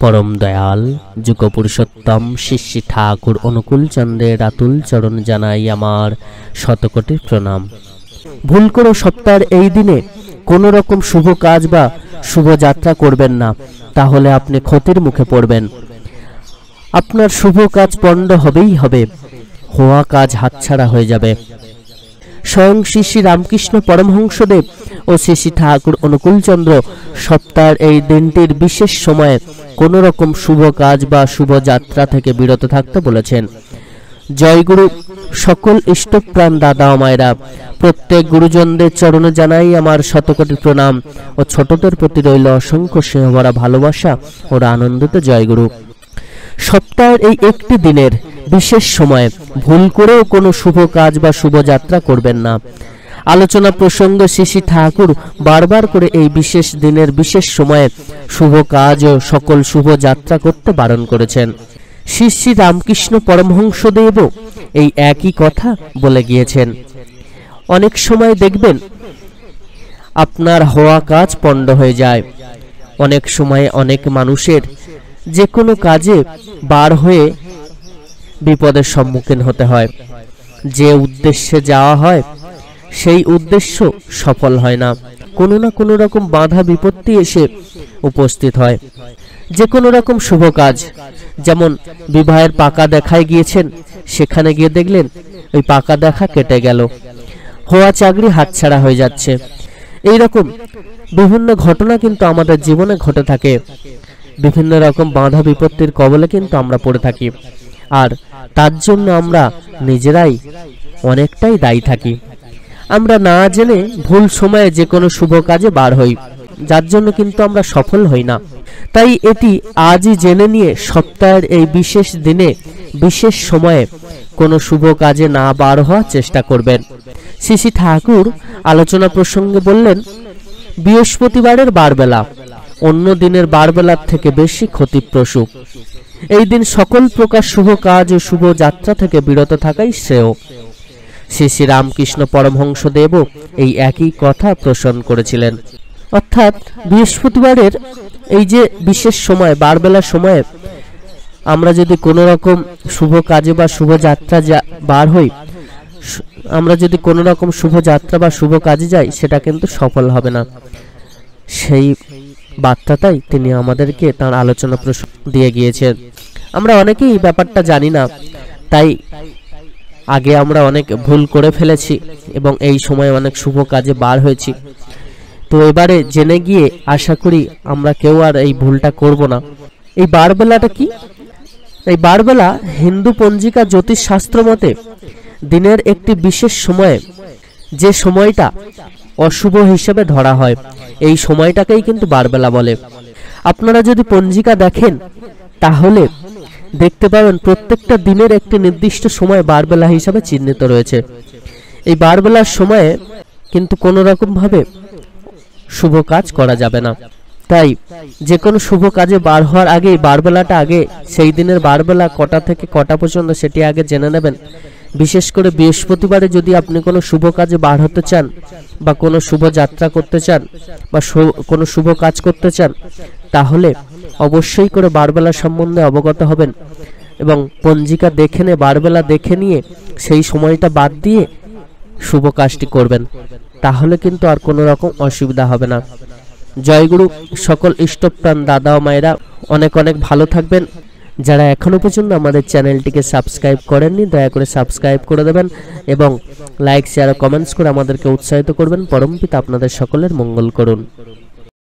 परम दयाल जुग पुरुषोत्तम श्री श्री ठाकुर अनुकूल चंद्रेर आतुल चरण जानाई आमार शतकोटी प्रणाम। भूल करे सप्ताहेर এই দিনে কোনো রকম শুভ কাজ বা শুভ যাত্রা করবেন না, তাহলে আপনি ক্ষতির মুখে পড়বেন। আপনার শুভ কাজ পণ্ড হবেই হবে, হওয়া কাজ হাতছাড়া হয়ে যাবে। স্বয়ং শ্রী শ্রী রামকৃষ্ণ পরমহংসদেব ও শ্রী শ্রী ঠাকুর অনুকূল চন্দ্র সপ্তাহের এই দিনটির বিশেষ সময়ে কোনো রকম শুভ কাজ বা শুভ যাত্রা থেকে বিরত থাকতে বলেছেন। জয়গুরু। সকল ইষ্টপ্রাণ দাদা ও মায়েরা, প্রত্যেক গুরুজনদের চরণে জানাই আমার শতকোটি প্রণাম ও ছোটদের প্রতি রইল অসংখ্য স্নেহভরা ভালোবাসা ও আনন্দিত জয়গুরু। সপ্তাহের এই একটি দিনের বিশেষ সময়ে ভুল করেও কোনো শুভ কাজ বা শুভ যাত্রা করবেন না। আলোচনা প্রসঙ্গে শ্রী শ্রী ঠাকুর বারবার করে এই বিশেষ দিনের বিশেষ সময়ে শুভ কাজ ও সকল শুভ যাত্রা করতে বারণ করেছেন। শ্রী শ্রী রামকৃষ্ণ পরমহংসদেবও এই একই কথা বলে গিয়েছেন। অনেক সময় দেখবেন আপনার হওয়া কাজ পণ্ড হয়ে যায়। অনেক সময় অনেক মানুষের যে কোনো কাজে বার হয়ে বিপদের সম্মুখীন হতে হয়। যে উদ্দেশ্যে যাওয়া হয় সেই উদ্দেশ্য সফল হয় না, কোনো না কোনো রকম বাধা বিপত্তি এসে উপস্থিত হয়। যে কোনো রকম শুভ কাজ, যেমন বিবাহের পাকা দেখায় গিয়েছেন, সেখানে গিয়ে দেখলেন ওই পাকা দেখা কেটে গেল, হওয়া চাকরি হাতছাড়া হয়ে যাচ্ছে। এই রকম বিভিন্ন ঘটনা কিন্তু আমাদের জীবনে ঘটে থাকে। বিভিন্ন রকম বাধা বিপত্তির কবলে কিন্তু আমরা পড়ে থাকি, আর তার জন্য আমরা নিজেরাই অনেকটাই দায়ী থাকি। আমরা না জেনে ভুল সময়ে যে কোনো শুভ কাজে বার হই, যার জন্য কিন্তু আমরা সফল হই না। তাই এটি আজই জেনে নিয়ে সপ্তাহের এই বিশেষ দিনে বিশেষ সময়ে কোনো শুভ কাজে না বার হওয়ার চেষ্টা করবেন। শ্রী শ্রী ঠাকুর আলোচনা প্রসঙ্গে বললেন, বৃহস্পতিবারের বারবেলা অন্য দিনের বারবেলার থেকে বেশি ক্ষতিপ্রসূ। এই দিন সকল প্রকার শুভ কাজ ও শুভ যাত্রা থেকে বিরত থাকাই শ্রেয়। শ্রী শ্রী রামকৃষ্ণ পরমহংসদেবও এই একই কথা পোষণ করেছিলেন। অর্থাৎ বৃহস্পতিবারের এই যে বিশেষ সময় বারবেলার সময়ে আমরা যদি কোনো রকম শুভ কাজে বা শুভ যাত্রা বার হই, আমরা যদি কোনো রকম শুভ যাত্রা বা শুভ কাজে যাই, সেটা কিন্তু সফল হবে না। সেই বার্তাটাই তিনি আমাদেরকে তার আলোচনা দিয়ে গিয়েছেন। আমরা অনেকেই এই ব্যাপারটা জানি না, তাই আগে আমরা অনেক ভুল করে ফেলেছি এবং এই সময় অনেক শুভ কাজে বার হয়েছি। তো এবারে জেনে গিয়ে আশা করি আমরা কেউ আর এই ভুলটা করব না। এই বারবেলাটা কি? এই বারবেলা হিন্দু পঞ্জিকা জ্যোতিষ শাস্ত্র মতে দিনের একটি বিশেষ সময়ে, যে সময়টা অশুভ হিসেবে ধরা হয়, এই সময়টাকেই কিন্তু বারবেলা বলে। আপনারা যদি পঞ্জিকা দেখেন তাহলে দেখতে পাবেন প্রত্যেকটা দিনের একটি নির্দিষ্ট সময় বারবেলা হিসাবে চিহ্নিত রয়েছে। এই বারবেলার সময়ে কিন্তু কোনো রকম ভাবে শুভ কাজ করা যাবে না। তাই যে কোনো শুভ কাজে বার হওয়ার আগে বারবেলাটা আগে, সেই দিনের বারবেলা কটা থেকে কটা পর্যন্ত সেটি আগে জেনে নেবেন। বিশেষ করে বৃহস্পতিবারে যদি আপনি কোনো শুভ কাজে বার হতে চান বা কোনো শুভ যাত্রা করতে চান বা কোনো শুভ কাজ করতে চান, তাহলে অবশ্যই করে বারবেলা সম্বন্ধে অবগত হবেন এবং পঞ্জিকা দেখে নিয়ে বারবেলা দেখে নিয়ে সেই সময়টা বাদ দিয়ে শুভ কাজটি করবেন, তাহলে কিন্তু আর কোনো রকম অসুবিধা হবে না। জয়গুরু। সকল ইষ্টপ্রাণ দাদা ও মায়েরা অনেক অনেক ভালো থাকবেন। যারা এখনো পর্যন্ত আমাদের চ্যানেলটিকে সাবস্ক্রাইব করেননি, দয়া করে সাবস্ক্রাইব করে দেবেন এবং লাইক শেয়ার ও কমেন্টস করে আমাদেরকে উৎসাহিত করবেন। পরমপিতা আপনাদের সকলের মঙ্গল করুন।